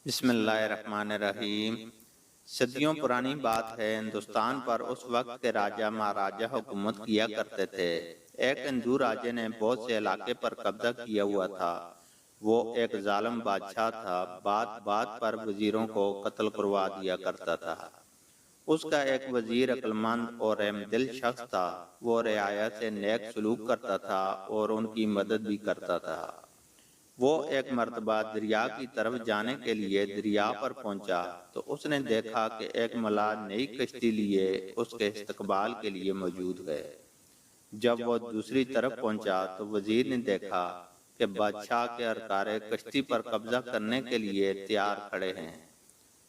بسم اللہ الرحمن الرحیم۔ صدیوں پرانی بات ہے، ہندوستان پر اس وقت کے راجہ مہاراجہ حکومت کیا کرتے تھے۔ ایک ہندو راجے نے بہت سے علاقے پر قبضہ کیا ہوا تھا۔ وہ ایک ظالم بادشاہ تھا، بات بات پر وزیروں کو قتل کروا دیا کرتا تھا۔ اس کا ایک وزیر عقل مند اور رحم دل شخص تھا۔ وہ رعایا سے نیک سلوک کرتا تھا اور ان کی مدد بھی کرتا تھا۔ وہ ایک مرتبہ دریا کی طرف جانے کے لیے دریا پر پہنچا تو اس نے دیکھا کہ ایک ملاح نئی کشتی لیے اس کے استقبال کے لیے موجود ہے۔ جب وہ دوسری طرف پہنچا تو وزیر نے دیکھا کہ بادشاہ کے ارکان کشتی پر قبضہ کرنے کے لیے تیار کھڑے ہیں۔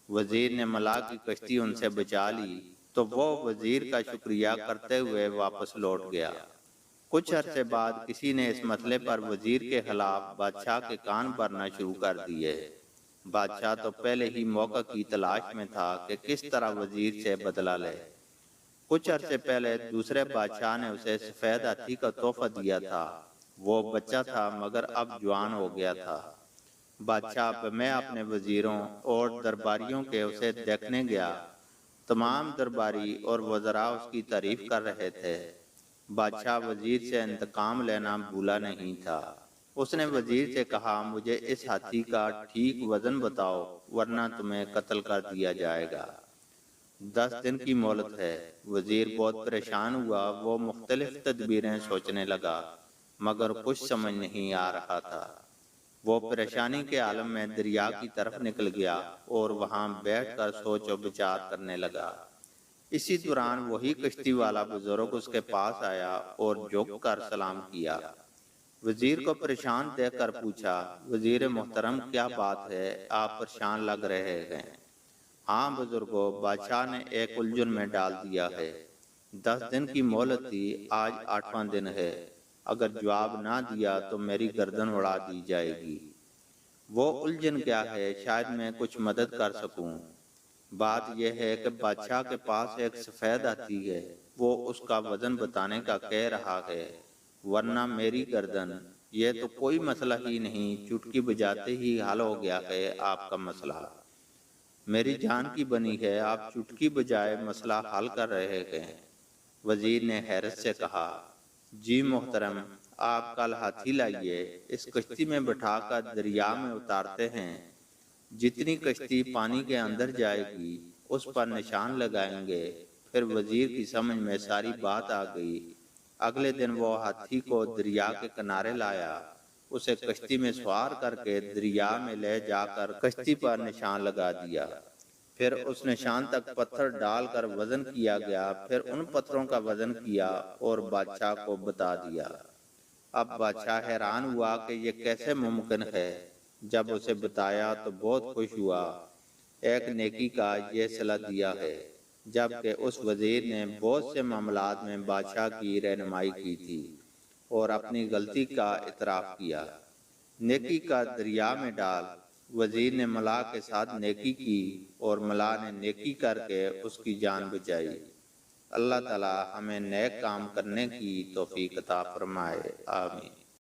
وزیر نے ملاح کی کشتی ان سے بچا لی تو وہ وزیر کا شکریہ کرتے ہوئے واپس لوٹ گیا۔ کچھ عرصے بعد کسی نے اس مسئلے پر وزیر کے خلاف بادشاہ کے کان بھرنا شروع کر دیے۔ بادشاہ تو پہلے ہی موقع کی تلاش میں تھا کہ کس طرح وزیر سے بدلہ لے۔ کچھ عرصے پہلے دوسرے بادشاہ نے اسے سفید ہاتھی کا تحفہ دیا تھا۔ وہ بچہ تھا مگر اب جوان ہو گیا تھا۔ بادشاہ میں اپنے وزیروں اور درباریوں کے اسے دیکھنے گیا۔ تمام درباری اور وزراء اس کی تعریف کر رہے تھے۔ بادشاہ وزیر سے انتقام لینا بھولا نہیں تھا۔ اس نے وزیر سے کہا، مجھے اس ہاتھی کا ٹھیک وزن بتاؤ ورنہ تمہیں قتل کر دیا جائے گا۔ 10 دن کی مہلت ہے۔ وزیر بہت پریشان ہوا۔ وہ مختلف تدبیریں سوچنے لگا مگر کچھ سمجھ نہیں آ رہا تھا۔ وہ پریشانی کے عالم میں دریا کی طرف نکل گیا اور وہاں بیٹھ کر سوچ و بچار کرنے لگا۔ اسی دوران وہی کشتی والا بزرگ اس کے پاس آیا اور جھک کر سلام کیا۔ وزیر کو پریشان دیکھ کر پوچھا، وزیر محترم کیا بات ہے، آپ پریشان لگ رہے ہیں؟ ہاں بزرگو، بادشاہ نے ایک الجھن میں ڈال دیا ہے۔ 10 دن کی مہلت تھی، آج 8واں دن ہے۔ اگر جواب نہ دیا تو میری گردن اڑا دی جائے گی۔ وہ الجھن کیا ہے؟ شاید میں کچھ مدد کر سکوں۔ بات یہ ہے کہ بادشاہ کے پاس ایک سفید ہاتھی ہے۔ وہ اس کا وزن بتانے کا کہہ رہا ہے ورنہ میری گردن۔ یہ تو کوئی مسئلہ ہی نہیں، چٹکی بجاتے ہی حل ہو گیا ہے آپ کا مسئلہ۔ میری جان کی بنی ہے، آپ چٹکی بجائے مسئلہ حل کر رہے ہیں۔ وزیر نے حیرت سے کہا، جی محترم، آپ کل ہاتھی لائیے، اس کشتی میں بٹھا کر دریا میں اتارتے ہیں۔ جتنی کشتی پانی کے اندر جائے گی اس پر نشان لگائیں گے۔ پھر وزیر کی سمجھ میں ساری بات آ گئی۔ اگلے دن وہ ہاتھی کو دریا کے کنارے لایا، اسے کشتی میں سوار کر کے دریا میں لے جا کر کشتی پر نشان لگا دیا۔ پھر اس نشان تک پتھر ڈال کر وزن کیا گیا۔ پھر ان پتھروں کا وزن کیا اور بادشاہ کو بتا دیا۔ اب بادشاہ حیران ہوا کہ یہ کیسے ممکن ہے۔ جب اسے بتایا تو بہت خوش ہوا۔ ایک نیکی کا یہ صلہ دیا ہے، جبکہ اس وزیر نے بہت سے معاملات میں بادشاہ کی رہنمائی کی تھی اور اپنی غلطی کا اعتراف کیا۔ نیکی کا دریا میں ڈال۔ وزیر نے ملاح کے ساتھ نیکی کی اور ملاح نے نیکی کر کے اس کی جان بچائی۔ اللہ تعالی ہمیں نیک کام کرنے کی توفیق عطا فرمائے، آمین۔